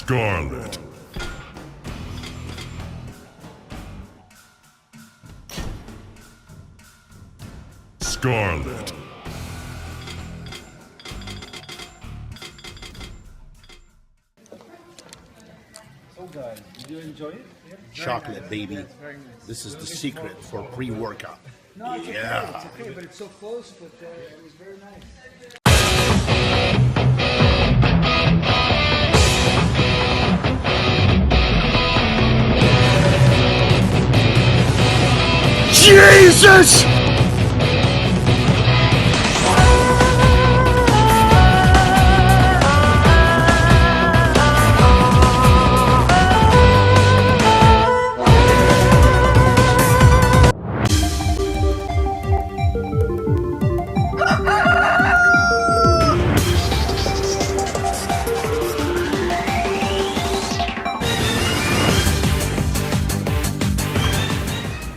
Scarlet. Scarlet. So guys, did you enjoy it? Chocolate, baby. This is the secret for pre-workout. No, it's Yeah. okay. It's okay, but it's so close. But it was very nice. Jesus!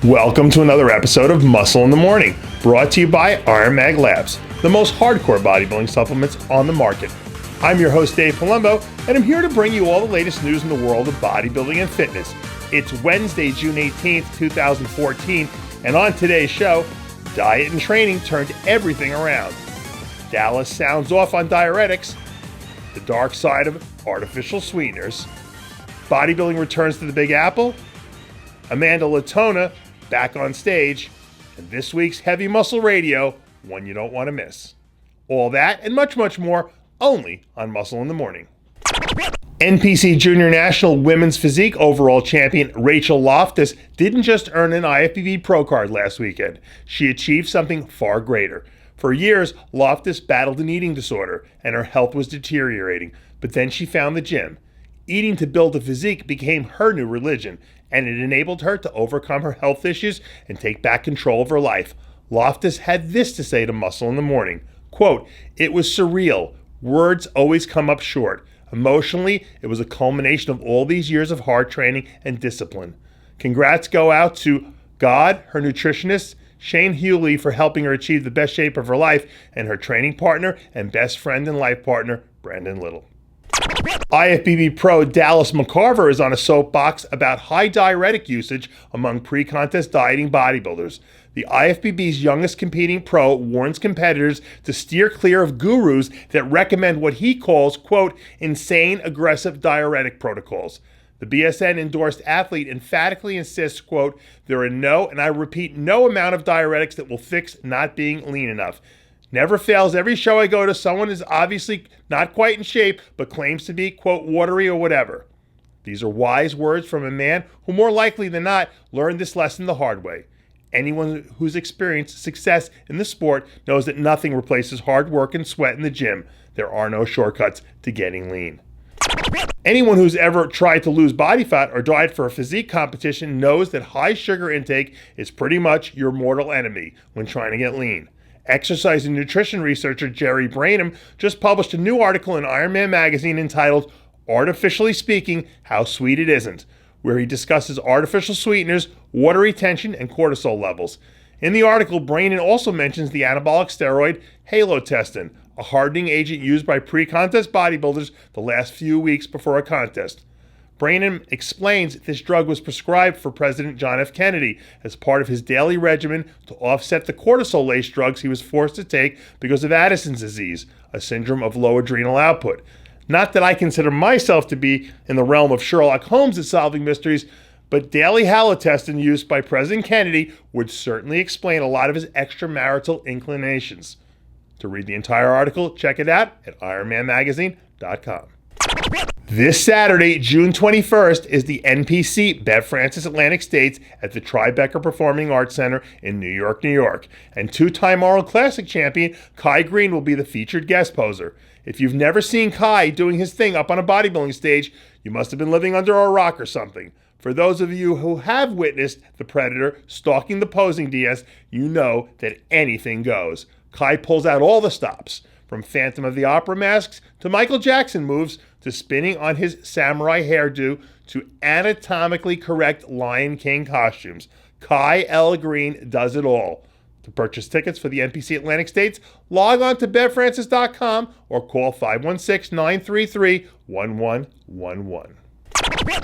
Welcome to another episode of Muscle in the Morning, brought to you by Iron Mag Labs, the most hardcore bodybuilding supplements on the market. I'm your host, Dave Palumbo, and I'm here to bring you all the latest news in the world of bodybuilding and fitness. It's Wednesday, June 18th, 2014, and on today's show, diet and training turned everything around. Dallas sounds off on diuretics, the dark side of artificial sweeteners, bodybuilding returns to the Big Apple, Amanda Latona back on stage, and this week's Heavy Muscle Radio, one you don't want to miss. All that and much, much more only on Muscle in the Morning. NPC Junior National Women's Physique Overall Champion Rachel Loftus didn't just earn an IFBB Pro card last weekend. She achieved something far greater. For years, Loftus battled an eating disorder, and her health was deteriorating. But then she found the gym. Eating to build a physique became her new religion, and it enabled her to overcome her health issues and take back control of her life. Loftus had this to say to Muscle in the Morning, quote, "It was surreal. Words always come up short. Emotionally, it was a culmination of all these years of hard training and discipline. Congrats go out to God, her nutritionist, Shane Hewley for helping her achieve the best shape of her life, and her training partner and best friend and life partner, Brandon Little." IFBB Pro Dallas McCarver is on a soapbox about high diuretic usage among pre-contest dieting bodybuilders. The IFBB's youngest competing pro warns competitors to steer clear of gurus that recommend what he calls, quote, insane aggressive diuretic protocols. The BSN-endorsed athlete emphatically insists, quote, there are no, and I repeat, no amount of diuretics that will fix not being lean enough. Never fails, every show I go to, someone is obviously not quite in shape, but claims to be, quote, watery or whatever. These are wise words from a man who more likely than not learned this lesson the hard way. Anyone who's experienced success in the sport knows that nothing replaces hard work and sweat in the gym. There are no shortcuts to getting lean. Anyone who's ever tried to lose body fat or diet for a physique competition knows that high sugar intake is pretty much your mortal enemy when trying to get lean. Exercise and nutrition researcher Jerry Branham just published a new article in Iron Man magazine entitled Artificially Speaking, How Sweet It Isn't, where he discusses artificial sweeteners, water retention, and cortisol levels. In the article, Branham also mentions the anabolic steroid halotestin, a hardening agent used by pre-contest bodybuilders the last few weeks before a contest. Branham explains this drug was prescribed for President John F. Kennedy as part of his daily regimen to offset the cortisol-laced drugs he was forced to take because of Addison's disease, a syndrome of low adrenal output. Not that I consider myself to be in the realm of Sherlock Holmes at solving mysteries, but daily halotestin use by President Kennedy would certainly explain a lot of his extramarital inclinations. To read the entire article, check it out at ironmanmagazine.com. This Saturday, June 21st, is the NPC Bev Francis Atlantic States at the Tribeca Performing Arts Center in New York, New York. And two-time Arnold Classic champion Kai Green will be the featured guest poser. If you've never seen Kai doing his thing up on a bodybuilding stage, you must have been living under a rock or something. For those of you who have witnessed the Predator stalking the posing DS, you know that anything goes. Kai pulls out all the stops, from Phantom of the Opera masks to Michael Jackson moves to spinning on his samurai hairdo to anatomically correct Lion King costumes. Kai L. Green does it all. To To purchase tickets for the NPC Atlantic States, log on to bevfrancis.com or call 516-933-1111.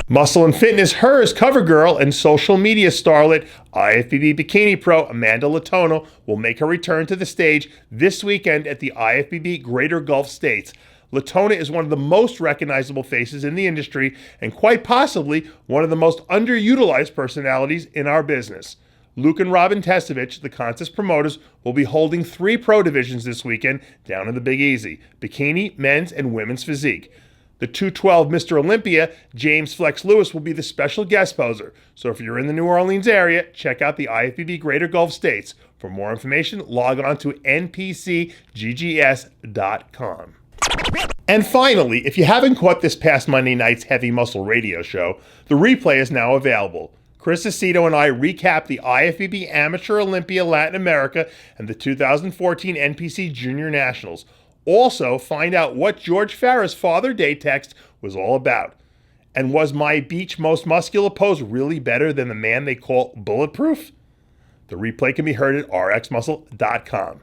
Muscle and Fitness, Hers cover girl and social media starlet, IFBB Bikini Pro Amanda Latono will make her return to the stage this weekend at the IFBB Greater Gulf States. Latona is one of the most recognizable faces in the industry and quite possibly one of the most underutilized personalities in our business. Luke and Robin Testovich, the contest promoters, will be holding 3 pro divisions this weekend down in the Big Easy: bikini, men's, and women's physique. The 212 Mr. Olympia, James Flex Lewis, will be the special guest poser. So if you're in the New Orleans area, check out the IFBB Greater Gulf States. For more information, log on to npcggs.com. And finally, if you haven't caught this past Monday night's Heavy Muscle radio show, the replay is now available. Chris Aceto and I recap the IFBB Amateur Olympia Latin America and the 2014 NPC Junior Nationals. Also, find out what George Farah's Father Day text was all about. And was my beach most muscular pose really better than the man they call bulletproof? The replay can be heard at rxmuscle.com.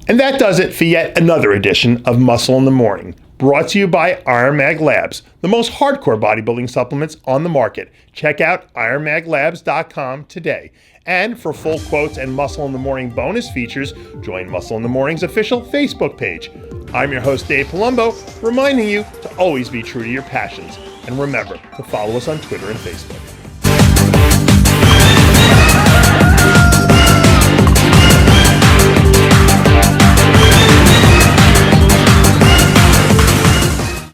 And that does it for yet another edition of Muscle in the Morning, brought to you by Iron Mag Labs, the most hardcore bodybuilding supplements on the market. Check out ironmaglabs.com today. And for full quotes and Muscle in the Morning bonus features, join Muscle in the Morning's official Facebook page. I'm your host, Dave Palumbo, reminding you to always be true to your passions. And remember to follow us on Twitter and Facebook.